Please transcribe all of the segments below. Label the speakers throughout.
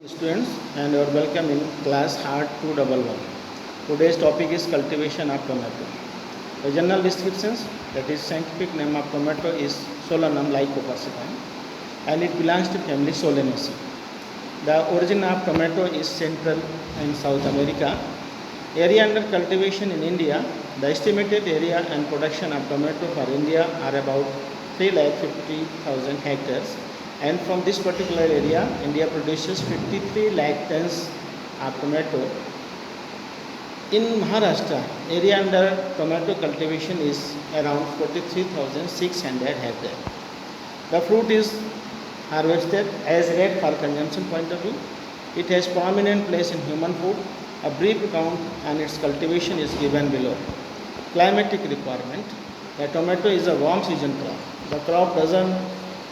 Speaker 1: Students, and you are welcome in class Hard 211. Today's topic is cultivation of tomato. The general descriptions, that is scientific name of tomato is Solanum lycophyllum and it belongs to family Solanaceae. The origin of tomato is Central and South America. Area under cultivation in India, the estimated area and production of tomato for India are about 350,000 hectares. And from this particular area, India produces 53 lakh tons of tomato. In Maharashtra, area under tomato cultivation is around 43,600 hectares. The fruit is harvested as red for consumption point of view. It has prominent place in human food. A brief account on its cultivation is given below. Climatic requirement. The tomato is a warm season crop. The crop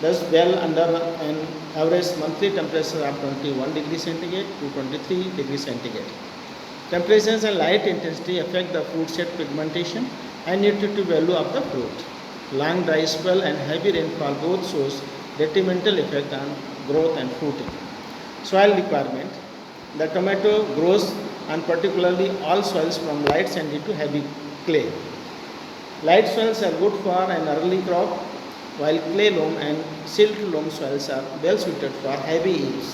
Speaker 1: does well under an average monthly temperature of 21 degrees centigrade to 23 degrees centigrade. Temperatures and light intensity affect the fruit set pigmentation and nutritive value of the fruit. Long dry spell and heavy rainfall both shows detrimental effect on growth and fruiting. Soil requirement. The tomato grows on particularly all soils from light sandy to heavy clay. Light soils are good for an early crop, while clay loam and silt loam soils are well suited for heavy yields.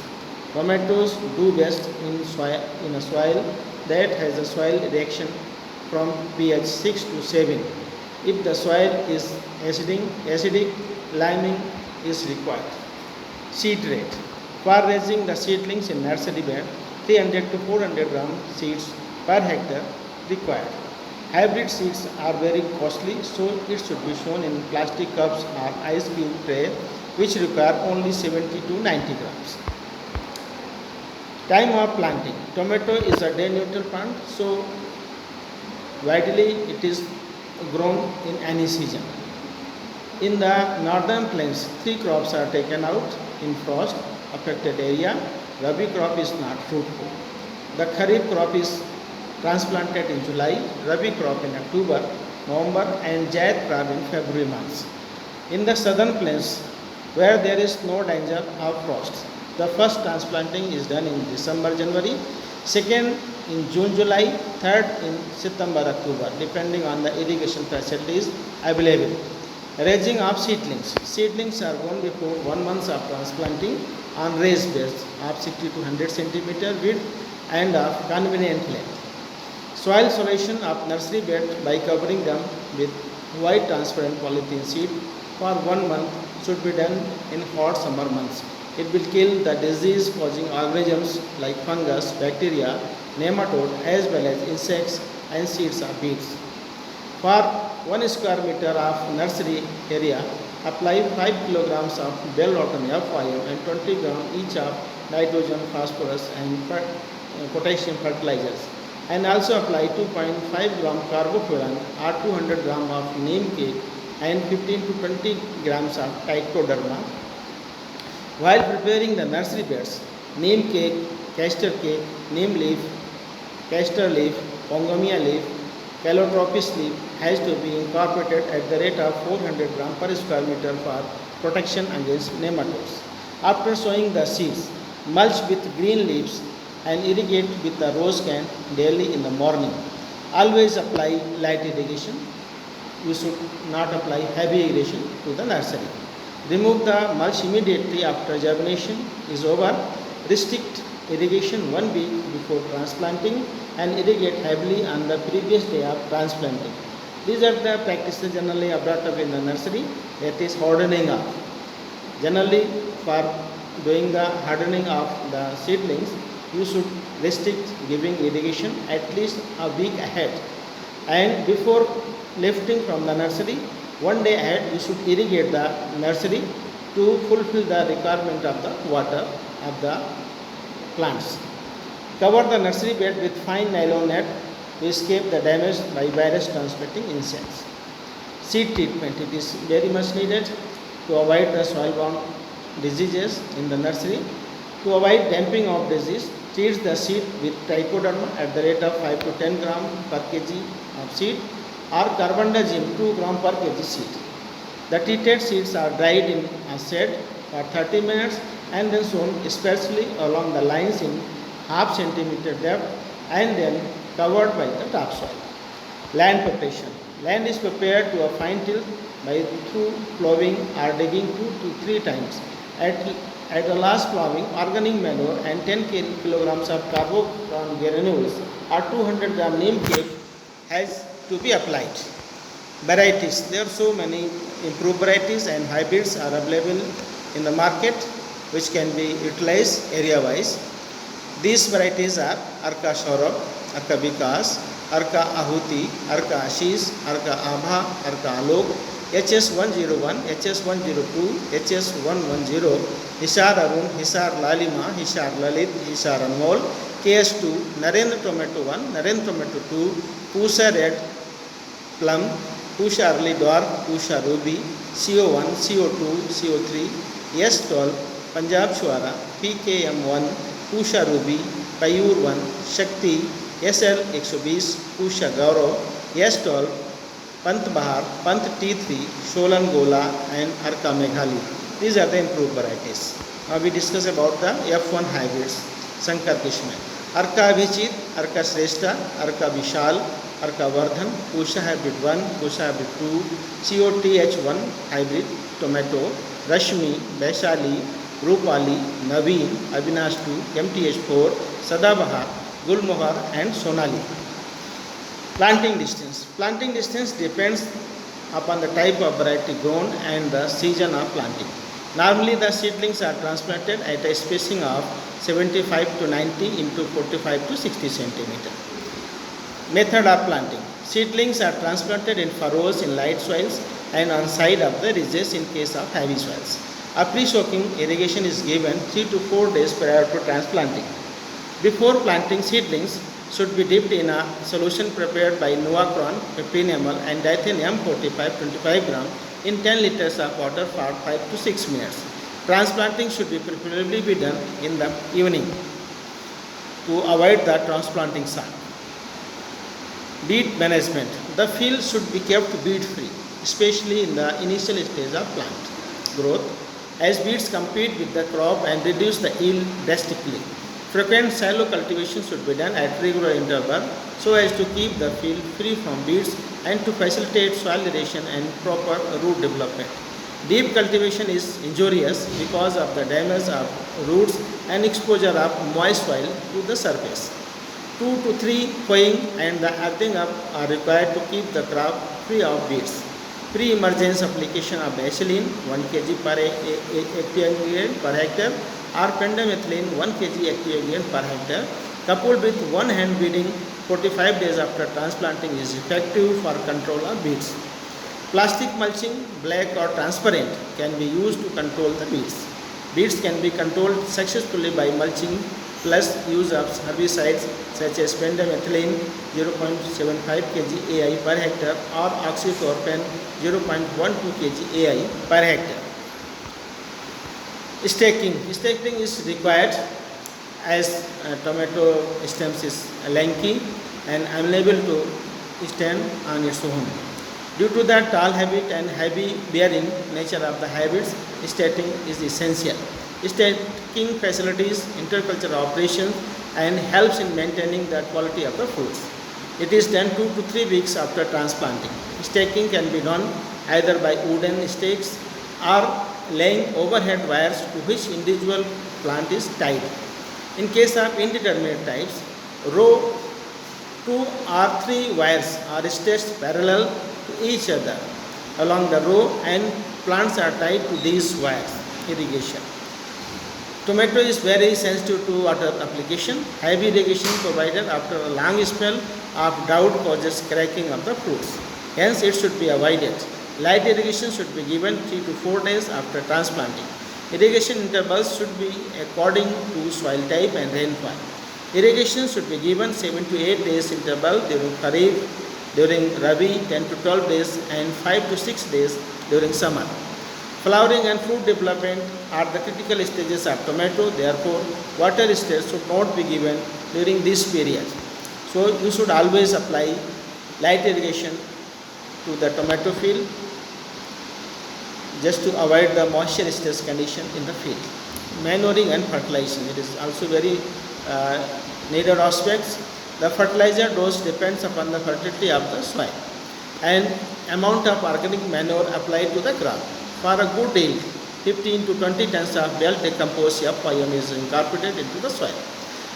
Speaker 1: Tomatoes do best in a soil that has a soil reaction from pH 6 to 7. If the soil is acidic, liming is required. Seed rate. For raising the seedlings in nursery bed, 300 to 400 gram seeds per hectare required. Hybrid seeds are very costly, so it should be shown in plastic cups or ice cube tray, which require only 70 to 90 grams. Time of planting. Tomato is a day neutral plant, so widely it is grown in any season. In the northern plains, 3 crops are taken out in frost affected area. Rabi crop is not fruitful. The Kharif crop is transplanted in July, Rabi crop in October, November and Zaid crop in February months. In the southern plains, where there is no danger of frost, the first transplanting is done in December, January, second in June, July, third in September, October, depending on the irrigation facilities available. Raising of seedlings. Seedlings are grown before 1 month of transplanting on raised beds of 60 to 100 centimeter width and of convenient length. Soil solution of nursery bed by covering them with white transparent polythene sheet for 1 month should be done in hot summer months. It will kill the disease causing organisms like fungus, bacteria, nematode as well as insects and seeds of beets. For 1 square meter of nursery area, apply 5 kilograms of bell-rotten F5 and 20 gram each of nitrogen, phosphorus and potassium fertilizers, and also apply 2.5 gram carbofuran or 200 gram of neem cake and 15 to 20 grams of trichoderma. While preparing the nursery beds, neem cake, castor cake, neem leaf, castor leaf, pongomia leaf, calotropis leaf has to be incorporated at the rate of 400 gram per square meter for protection against nematodes. After sowing the seeds, mulch with green leaves and irrigate with the rose can daily in the morning. Always apply light irrigation. You should not apply heavy irrigation to the nursery. Remove the mulch immediately after germination is over. Restrict irrigation 1 week before transplanting and irrigate heavily on the previous day of transplanting. These are the practices generally adopted in the nursery, that is hardening up. Generally, for doing the hardening of the seedlings, you should restrict giving irrigation at least a week ahead. And before lifting from the nursery, 1 day ahead, you should irrigate the nursery to fulfill the requirement of the water of the plants. Cover the nursery bed with fine nylon net to escape the damage by virus transmitting insects. Seed treatment. It is very much needed to avoid the soil-borne diseases in the nursery. To avoid damping of disease, treat the seed with trichoderma at the rate of 5 to 10 gram per kg of seed or carbendazim 2 gram per kg seed. The treated seeds are dried in a shade for 30 minutes and then sown sparsely along the lines in half centimeter depth and then covered by the topsoil. Land preparation. Land is prepared to a fine till by through plowing or digging 2 to 3 times. At, at the last plowing, organic manure and 10 kilograms of carbon granules or 200 gram neem cake has to be applied. Varieties. There are so many improved varieties and hybrids are available in the market which can be utilized area wise. These varieties are Arka Saurabh, Arka Vikas, Arka Ahuti, Arka Ashish, Arka Abha, Arka Alok, HS101, HS102, HS110, Hisar Arun, Hisar Lalima, Hisar Lalit, Hisar Anmol, KS2, Narendra Tomato 1, Narendra Tomato 2, Pusha Red Plum, Pusha Early Dwarf, Pusha Ruby, CO1, CO2, CO3, S12, Punjab Shwara, PKM1, Pusha Ruby, Payur 1, Shakti, SL 120, Pusha Gaurav, S12, Pant Bahar, Pant T3, Sholan Gola and Arka Meghali. These are the improved varieties. Now we discuss about the F1 hybrids, Sankar Kishme. Arka Abhichit, Arka Shrestha, Arka Vishal, Arka Vardhan, Pusha Hybrid 1, Pusha Hybrid 2, COTH1 Hybrid, Tomato, Rashmi, Vaishali, Rupali, Naveen, Avinash 2, MTH4, Sadabahar, Gulmohar and Sonali. Planting distance. Planting distance depends upon the type of variety grown and the season of planting. Normally the seedlings are transplanted at a spacing of 75 to 90 into 45 to 60 centimeter. Method of planting. Seedlings are transplanted in furrows in light soils and on side of the ridges in case of heavy soils. A pre-soaking irrigation is given 3 to 4 days prior to transplanting. Before planting, seedlings should be dipped in a solution prepared by Novacron, Pepinamol and Dithium 45-25 gram in 10 liters of water for 5 to 6 minutes. Transplanting should be preferably be done in the evening to avoid the transplanting sun. Weed management. The field should be kept weed free, especially in the initial stage of plant growth, as weeds compete with the crop and reduce the yield drastically. Frequent shallow cultivation should be done at regular interval so as to keep the field free from weeds and to facilitate soil aeration and proper root development. Deep cultivation is injurious because of the damage of roots and exposure of moist soil to the surface. 2 to 3 hoeing and the earthing up are required to keep the crop free of weeds. Pre-emergence application of Bacillin 1 kg per active ingredient per hectare or pendimethalin 1 kg active ingredient per hectare coupled with one hand weeding 45 days after transplanting is effective for control of weeds. Plastic mulching, black or transparent, can be used to control the weeds. Weeds can be controlled successfully by mulching plus use of herbicides such as pendimethalin 0.75 kg AI per hectare or oxychloroquine 0.12 kg AI per hectare. Staking. Staking is required as tomato stems is lanky and unable to stand on its own. Due to the tall habit and heavy bearing nature of the hybrids, staking is essential. Staking facilities intercultural operations and helps in maintaining the quality of the fruits. It is done 2 to 3 weeks after transplanting. Staking can be done either by wooden stakes or laying overhead wires to which individual plant is tied. In case of indeterminate types, row 2 or 3 wires are stretched parallel to each other along the row and plants are tied to these wires. Irrigation. Tomato is very sensitive to water application. Heavy irrigation provided after a long spell of drought causes cracking of the fruits. Hence, it should be avoided. Light irrigation should be given 3 to 4 days after transplanting. Irrigation intervals should be according to soil type and rainfall. Irrigation should be given 7 to 8 days interval during Kharif, during Rabi 10 to 12 days and 5 to 6 days during summer. Flowering and fruit development are the critical stages of tomato, therefore water stress should not be given during this period. So you should always apply light irrigation to the tomato field just to avoid the moisture stress condition in the field. manuring and fertilization. It is also very needed aspects. The fertilizer dose depends upon the fertility of the soil and amount of organic manure applied to the crop. For a good yield, 15 to 20 tons of well-decomposed FIM is incorporated into the soil.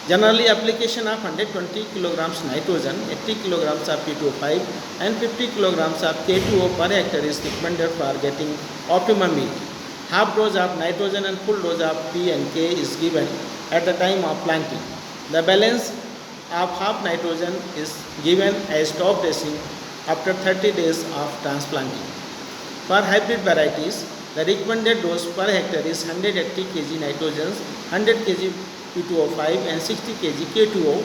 Speaker 1: Generally, application of 120 kilograms nitrogen, 80 kilograms of P2O5 and 50 kilograms of K2O per hectare is recommended for getting optimum yield. Half dose of nitrogen and full dose of P and K is given at the time of planting. The balance of half nitrogen is given as top dressing after 30 days of transplanting. For hybrid varieties, the recommended dose per hectare is 180 kg nitrogen, 100 kg P2O5 and 60 kg K2O.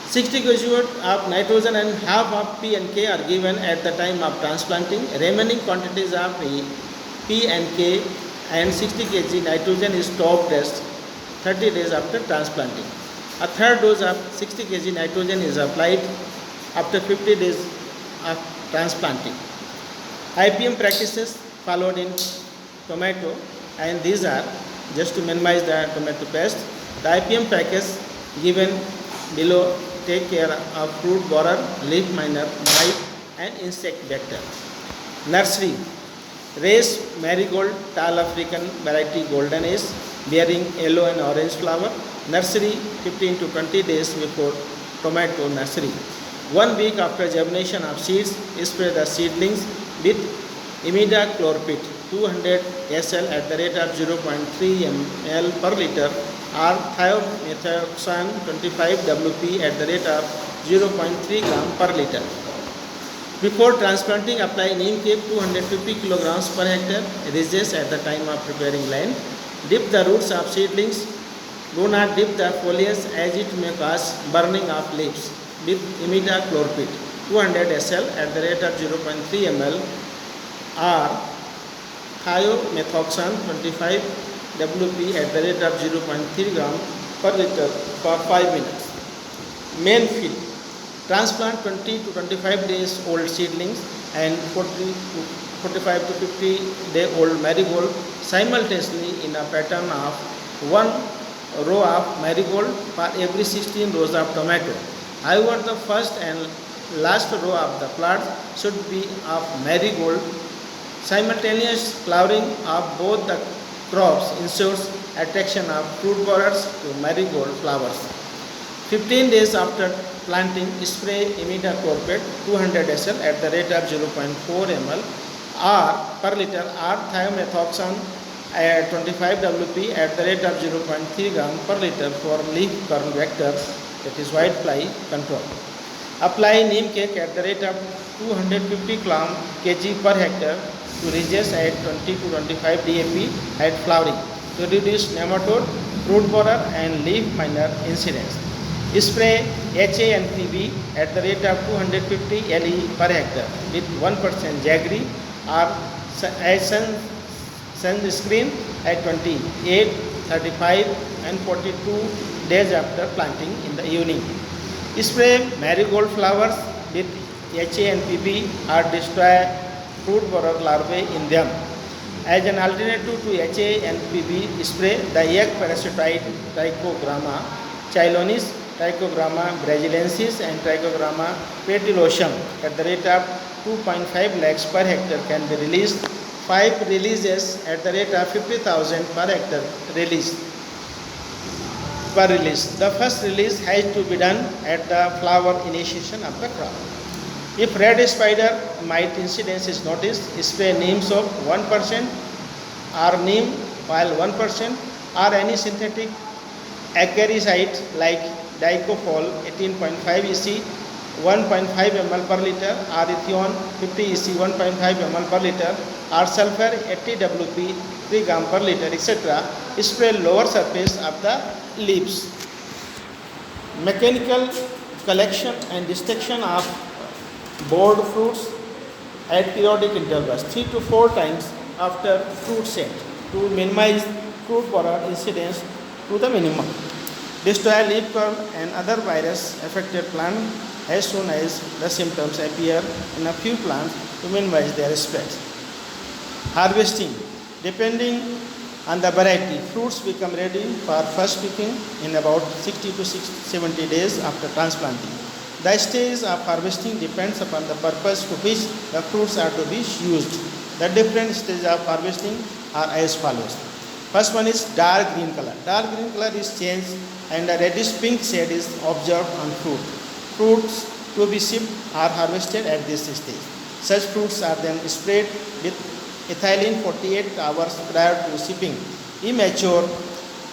Speaker 1: 60 kg of nitrogen and half of P and K are given at the time of transplanting. Remaining quantities of P and K and 60 kg nitrogen is top dressed 30 days after transplanting. A third dose of 60 kg nitrogen is applied after 50 days of transplanting. IPM practices followed in tomato, and these are just to minimize the tomato pest. The IPM package given below take care of fruit borer, leaf miner, mite and insect vector. Nursery: raise marigold tall African variety golden ace bearing yellow and orange flower. Nursery 15 to 20 days before tomato nursery. 1 week after germination of seeds, spray the seedlings with imidacloprid 200 SL at the rate of 0.3 ml per liter or thiamethoxam 25 WP at the rate of 0.3 gram per liter. Before transplanting, apply neem cake 250 kilograms per hectare, ridges at the time of preparing land. Dip the roots of seedlings. Do not dip the foliage as it may cause burning of leaves with imidacloprid 200 SL at the rate of 0.3 ml or thiamethoxam 25 WP at the rate of 0.3 gram per liter for 5 minutes. Main field: transplant 20 to 25 days old seedlings and 40 to 45 to 50 day old marigold simultaneously in a pattern of 1 row of marigold for every 16 rows of tomato. However, the first and last row of the plants should be of marigold. Simultaneous flowering of both the crops ensures attraction of fruit borers to marigold flowers. 15 days after planting, spray imidacloprid 200 SL at the rate of 0.4 ml or per liter or thiamethoxam at 25 WP at the rate of 0.3 gram per liter for leaf corn vector, that is white fly control. Apply neem cake at the rate of 250 kg per hectare to ridges at 20 to 25 DAP at flowering to reduce nematode, fruit borer and leaf miner incidence. Spray HA and PB at the rate of 250 LE per hectare with 1% jaggery or sunscreen at 28, 35 and 42 days after planting in the evening. Spray marigold flowers with HA and PB or destroy fruit borer larvae in them. As an alternative to HA and PB, spray the egg parasitoid Trichogramma chilonis, Trichogramma braziliensis and Trichogramma petilosum at the rate of 2.5 lakhs per hectare can be released. 5 releases at the rate of 50,000 per hectare release. The first release has to be done at the flower initiation of the crop. If red spider mite incidence is noticed, spray neem soap 1% or neem oil 1% or any synthetic acaricide like dicophol 18.5 EC 1.5 ml per liter or ethion 50 EC 1.5 ml per liter or sulfur 80 WP 3 gram per liter, etc. Spray lower surface of the leaves. Mechanical collection and dissection of bored fruits at periodic intervals 3 to 4 times after fruit set to minimize fruit borer incidence to the minimum. Destroy leaf curl and other virus affected plant as soon as the symptoms appear in a few plants to minimize their spread. Harvesting: depending and the variety. Fruits become ready for first picking in about 60 to 70 days after transplanting. The stage of harvesting depends upon the purpose to which the fruits are to be used. The different stages of harvesting are as follows. First one is dark green color. Dark green color is changed and a reddish pink shade is observed on fruit. Fruits to be shipped are harvested at this stage. Such fruits are then sprayed with ethylene 48 hours prior to shipping. Immature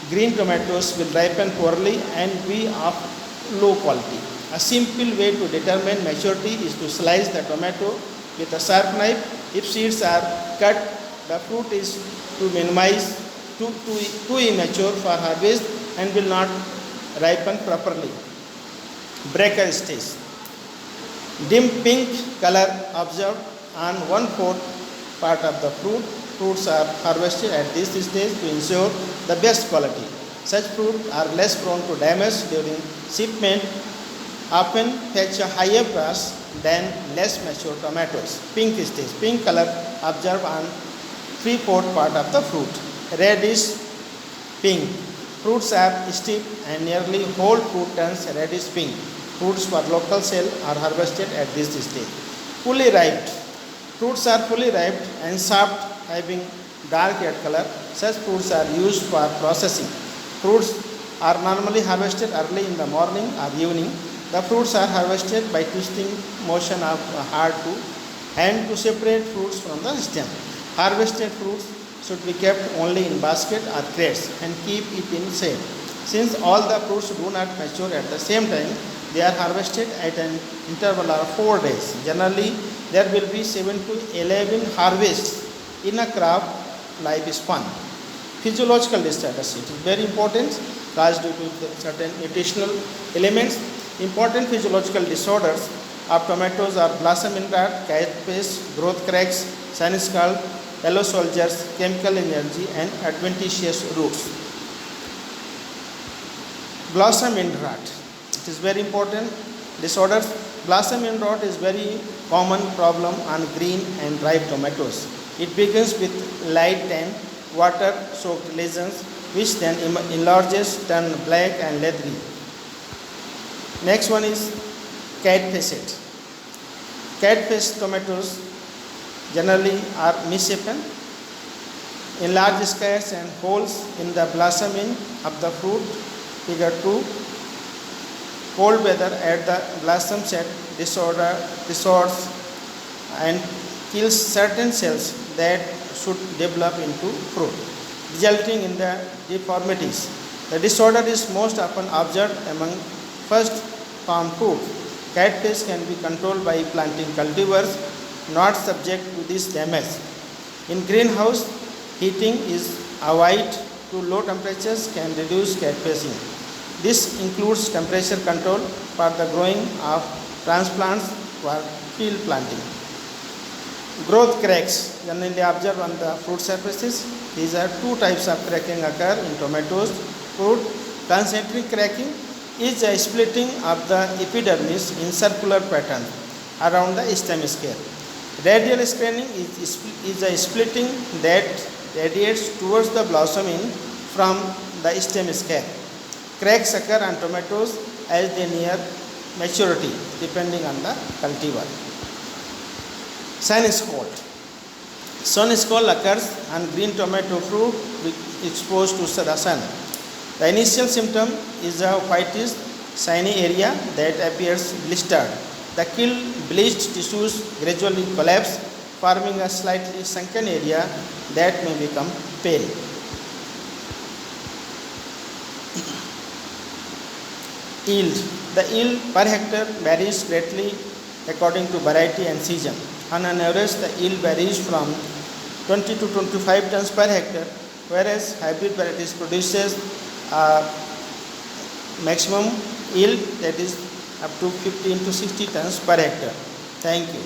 Speaker 1: green tomatoes will ripen poorly and be of low quality. A simple way to determine maturity is to slice the tomato with a sharp knife. If seeds are cut, the fruit is to minimize too immature for harvest and will not ripen properly. Breaker stage. Dim pink color observed on 1/4 part of the fruit. Fruits are harvested at this stage to ensure the best quality. Such fruit are less prone to damage during shipment, often fetch a higher price than less mature tomatoes. Pink stage. Pink color observed on 3/4 part of the fruit. Red is pink. Fruits are stiff and nearly whole fruit turns reddish pink. Fruits for local sale are harvested at this stage. Fully ripe. Fruits are fully ripe and soft, having dark red color. Such fruits are used for processing. Fruits are normally harvested early in the morning or evening. The fruits are harvested by twisting motion of hard to hand to separate fruits from the stem. Harvested fruits should be kept only in basket or crates and keep it in shade. Since all the fruits do not mature at the same time, they are harvested at an interval of 4 days. Generally, there will be 7 to 11 harvests in a crop lifespan. Physiological disorders. It is very important caused due to certain nutritional elements. Important physiological disorders of tomatoes are blossom end rot, cat pest, growth cracks, shiny scald, yellow soldiers, chemical energy, and adventitious roots. Blossom end rot. It is very important disorders. Blossom end rot is very common problem on green and ripe tomatoes. It begins with light tan, water soaked lesions, which then enlarges, turn black and leathery. Next one is cat facet. Cat face tomatoes generally are misshapen. In large scars and holes in the blossoming of the fruit. Figure 2. Cold weather at the blossom set disorders and kills certain cells that should develop into fruit, resulting in the deformities. The disorder is most often observed among first farm fruit. Cat pest can be controlled by planting cultivars not subject to this damage. In greenhouse, heating is avoided to low temperatures can reduce cat pesting. This includes temperature control for the growing of transplants for field planting. Growth cracks generally observed on the fruit surfaces. These are two types of cracking occur in tomatoes. Fruit concentric cracking is a splitting of the epidermis in circular pattern around the stem scale. Radial staining is a splitting that radiates towards the blossoming from the stem scale. Cracks occur on tomatoes as they near maturity depending on the cultivar. Sun scald. Sun scald occurs on green tomato fruit exposed to the sun. The initial symptom is a whitish shiny area that appears blistered. The killed bleached tissues gradually collapse, forming a slightly sunken area that may become pale. Yield. The yield per hectare varies greatly according to variety and season. On an average, the yield varies from 20 to 25 tons per hectare, whereas hybrid varieties produces maximum yield that is up to 15 to 60 tons per hectare. Thank you.